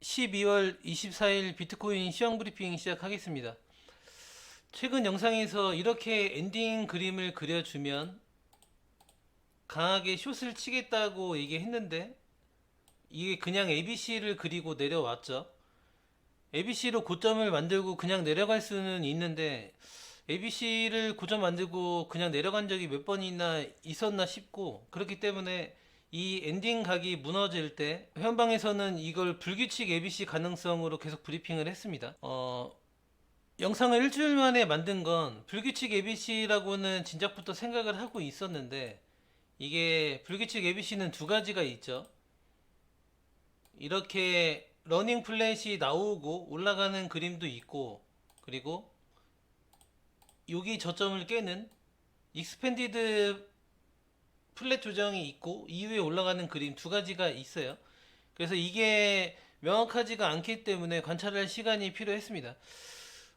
12월 24일 비트코인 시황 브리핑 시작하겠습니다. 최근 영상에서 이렇게 엔딩 그림을 그려주면 강하게 숏을 치겠다고 얘기했는데 이게 그냥 ABC를 그리고 내려왔죠. ABC로 고점을 만들고 그냥 내려갈 수는 있는데 ABC를 고점 만들고 그냥 내려간 적이 몇 번이나 있었나 싶고, 그렇기 때문에 이 엔딩 각이 무너질 때 회원방에서는 이걸 불규칙 ABC 가능성으로 계속 브리핑을 했습니다. 영상을 일주일 만에 만든 건 불규칙 ABC라고는 진작부터 생각을 하고 있었는데, 이게 불규칙 ABC는 두 가지가 있죠. 이렇게 러닝 플랫이 나오고 올라가는 그림도 있고, 그리고 여기 저점을 깨는 익스펜디드 플랫 조정이 있고 이후에 올라가는 그림 두 가지가 있어요. 그래서 이게 명확하지가 않기 때문에 관찰할 시간이 필요했습니다.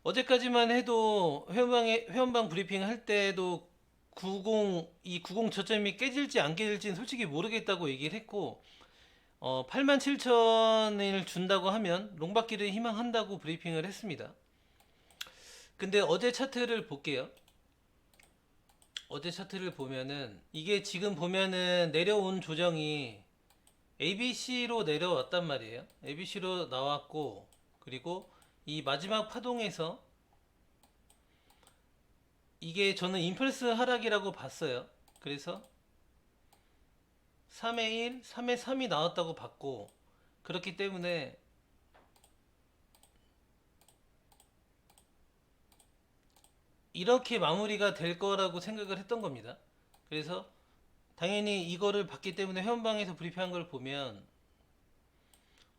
어제까지만 해도 회원방 브리핑 할 때도 90 저점이 깨질지 안 깨질지는 솔직히 모르겠다고 얘기를 했고, 87,000을 준다고 하면 롱받기를 희망한다고 브리핑을 했습니다. 근데 어제 차트를 볼게요. 어제 차트를 보면은 이게 지금 보면은 내려온 조정이 ABC로 내려왔단 말이에요. ABC로 나왔고, 그리고 이 마지막 파동에서 이게 저는 임펄스 하락이라고 봤어요. 그래서 3의 1, 3의 3이 나왔다고 봤고, 그렇기 때문에 이렇게 마무리가 될 거라고 생각을 했던 겁니다. 그래서 당연히 이거를 봤기 때문에 회원방에서 브리핑한 걸 보면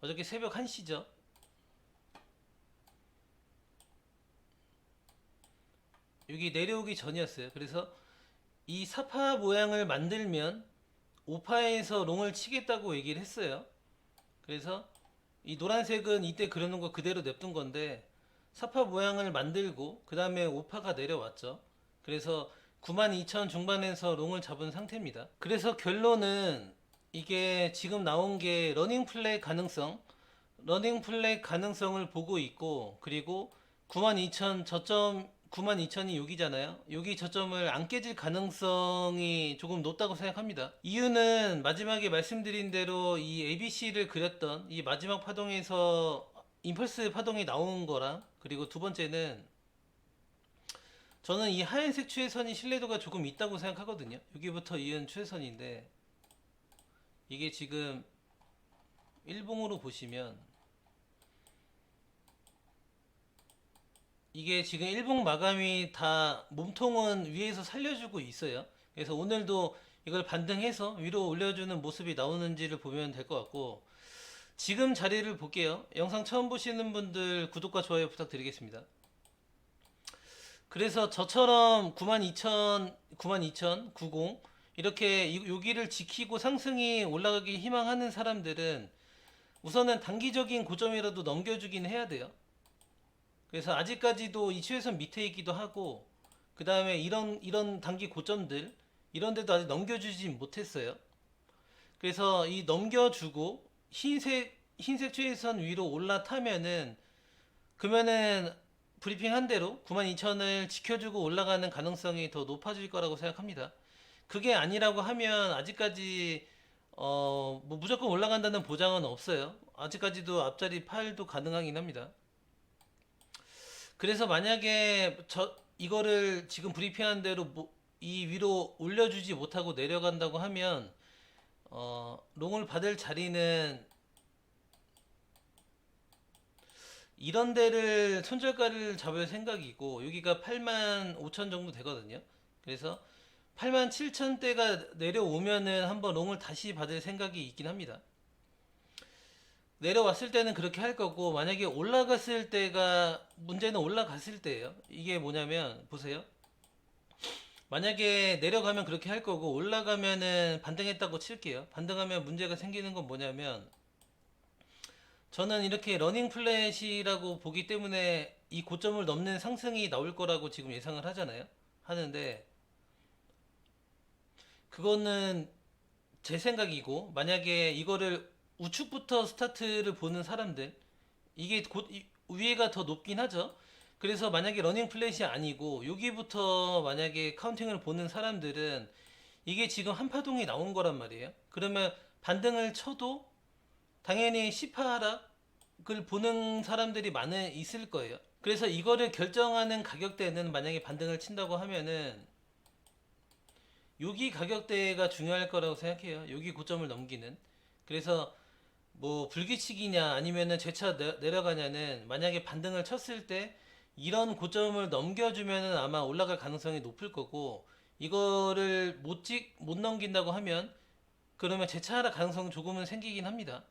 어저께 새벽 1시죠. 여기 내려오기 전이었어요. 그래서 이 사파 모양을 만들면 오파에서 롱을 치겠다고 얘기를 했어요. 그래서 이 노란색은 이때 그려놓은 거 그대로 냅둔 건데, 사파 모양을 만들고 그 다음에 오파가 내려왔죠. 그래서 92,000 중반에서 롱을 잡은 상태입니다. 그래서 결론은 이게 지금 나온 게 러닝 플랫 가능성을 보고 있고, 그리고 92,000 저점, 92,000이 여기잖아요. 여기 저점을 안 깨질 가능성이 조금 높다고 생각합니다. 이유는 마지막에 말씀드린 대로 이 ABC를 그렸던 이 마지막 파동에서 임펄스 파동이 나온 거랑, 그리고 두 번째는 저는 이 하얀색 추세선이 신뢰도가 조금 있다고 생각하거든요. 여기부터 이은 추세선인데, 이게 지금 일봉으로 보시면 이게 지금 일봉 마감이 다 몸통은 위에서 살려주고 있어요. 그래서 오늘도 이걸 반등해서 위로 올려주는 모습이 나오는지를 보면 될 것 같고, 지금 자리를 볼게요. 영상 처음 보시는 분들 구독과 좋아요 부탁드리겠습니다. 그래서 저처럼 92,000, 92,000, 90 이렇게 여기를 지키고 상승이 올라가기 희망하는 사람들은 우선은 단기적인 고점이라도 넘겨주긴 해야 돼요. 그래서 아직까지도 이 추세선 밑에 있기도 하고, 그 다음에 이런 단기 고점들 이런 데도 아직 넘겨주지 못했어요. 그래서 이 넘겨주고 흰색 추세선 위로 올라타면은, 그러면은 브리핑 한 대로 92,000을 지켜주고 올라가는 가능성이 더 높아질 거라고 생각합니다. 그게 아니라고 하면 아직까지 뭐 무조건 올라간다는 보장은 없어요. 아직까지도 앞자리 파일도 가능하긴 합니다. 그래서 만약에 이거를 지금 브리핑한 대로 이 위로 올려주지 못하고 내려간다고 하면 롱을 받을 자리는 이런 데를 손절가를 잡을 생각이고, 여기가 85,000 정도 되거든요. 그래서 87,000대가 내려오면은 한번 롱을 다시 받을 생각이 있긴 합니다. 내려왔을 때는 그렇게 할 거고, 만약에 올라갔을 때가 문제는 올라갔을 때예요. 이게 뭐냐면 보세요. 만약에 내려가면 그렇게 할 거고, 올라가면은 반등했다고 칠게요. 반등하면 문제가 생기는 건 뭐냐면, 저는 이렇게 러닝 플랫이라고 보기 때문에 이 고점을 넘는 상승이 나올 거라고 지금 예상을 하는데, 그거는 제 생각이고, 만약에 이거를 우측부터 스타트를 보는 사람들, 이게 위에가 더 높긴 하죠. 그래서 만약에 러닝 플랫이 아니고 여기부터 만약에 카운팅을 보는 사람들은 이게 지금 한파동이 나온 거란 말이에요. 그러면 반등을 쳐도 당연히 시파 하락을 보는 사람들이 있을 거예요. 그래서 이거를 결정하는 가격대는 만약에 반등을 친다고 하면은 여기 가격대가 중요할 거라고 생각해요. 여기 고점을 넘기는. 그래서 뭐 불규칙이냐 아니면은 재차 내려가냐는 만약에 반등을 쳤을 때 이런 고점을 넘겨주면은 아마 올라갈 가능성이 높을 거고, 이거를 못 넘긴다고 하면 그러면 재차 하락 가능성 조금은 생기긴 합니다.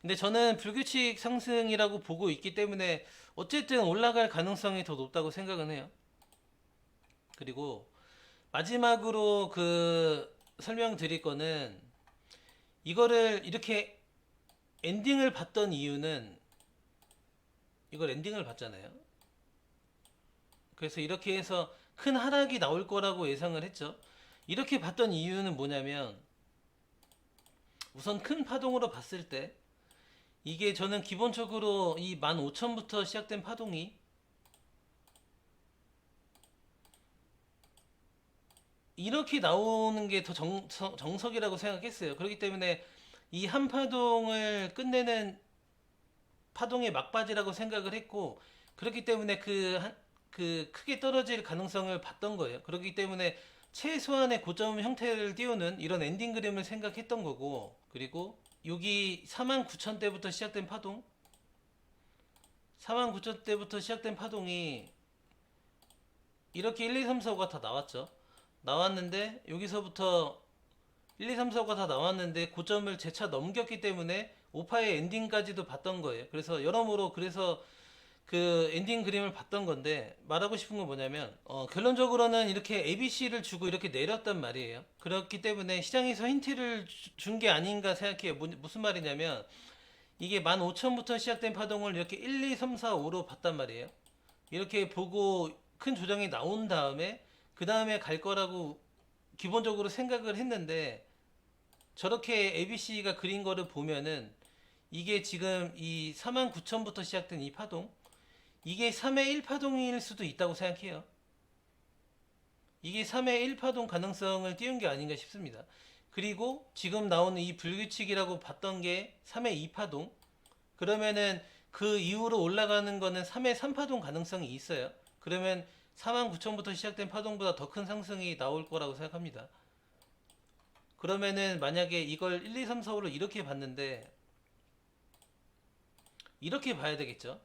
근데 저는 불규칙 상승이라고 보고 있기 때문에 어쨌든 올라갈 가능성이 더 높다고 생각은 해요. 그리고 마지막으로 설명드릴 거는, 이거를 이렇게 엔딩을 봤던 이유는, 이걸 엔딩을 봤잖아요. 그래서 이렇게 해서 큰 하락이 나올 거라고 예상을 했죠. 이렇게 봤던 이유는 뭐냐면, 우선 큰 파동으로 봤을 때 이게 저는 기본적으로 이 15,000부터 시작된 파동이 이렇게 나오는 게 더 정석이라고 생각했어요. 그렇기 때문에 이 한 파동을 끝내는 파동의 막바지라고 생각을 했고, 그렇기 때문에 크게 떨어질 가능성을 봤던 거예요. 그렇기 때문에 최소한의 고점 형태를 띄우는 이런 엔딩 그림을 생각했던 거고, 그리고 여기 49,000대부터 시작된 파동, 49,000대부터 시작된 파동이 이렇게 1, 2, 3, 4, 5가 다 나왔죠. 나왔는데 여기서부터 1, 2, 3, 4가 다 나왔는데 고점을 재차 넘겼기 때문에 오파의 엔딩까지도 봤던 거예요. 그래서 여러모로 그래서 그 엔딩 그림을 봤던 건데, 말하고 싶은 건 뭐냐면 결론적으로는 이렇게 ABC를 주고 이렇게 내렸단 말이에요. 그렇기 때문에 시장에서 힌트를 준 게 아닌가 생각해요. 무슨 말이냐면, 이게 15,000부터 시작된 파동을 이렇게 1, 2, 3, 4, 5로 봤단 말이에요. 이렇게 보고 큰 조정이 나온 다음에 그 다음에 갈 거라고 기본적으로 생각을 했는데, 저렇게 ABC가 그린 거를 보면은 이게 지금 이 49,000부터 시작된 이 파동, 이게 3의 1 파동일 수도 있다고 생각해요. 이게 3의 1 파동 가능성을 띄운 게 아닌가 싶습니다. 그리고 지금 나오는 이 불규칙이라고 봤던 게 3의 2 파동, 그러면은 그 이후로 올라가는 거는 3의 3 파동 가능성이 있어요. 그러면 49,000부터 시작된 파동보다 더 큰 상승이 나올 거라고 생각합니다. 그러면은 만약에 이걸 1, 2, 3, 4, 5로 이렇게 봤는데 이렇게 봐야 되겠죠.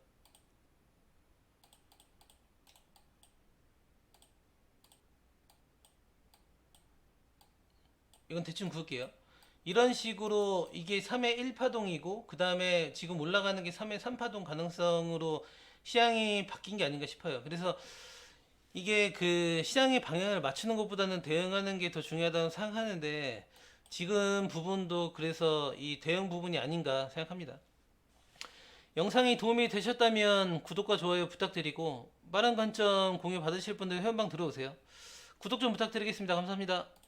이건 대충 그을게요. 이런 식으로 이게 3의 1 파동이고 그 다음에 지금 올라가는 게 3의 3 파동 가능성으로 시장이 바뀐 게 아닌가 싶어요. 그래서 이게 시장의 방향을 맞추는 것보다는 대응하는 게 더 중요하다고 생각하는데, 지금 부분도 그래서 이 대응 부분이 아닌가 생각합니다. 영상이 도움이 되셨다면 구독과 좋아요 부탁드리고, 빠른 관점 공유 받으실 분들 회원방 들어오세요. 구독 좀 부탁드리겠습니다. 감사합니다.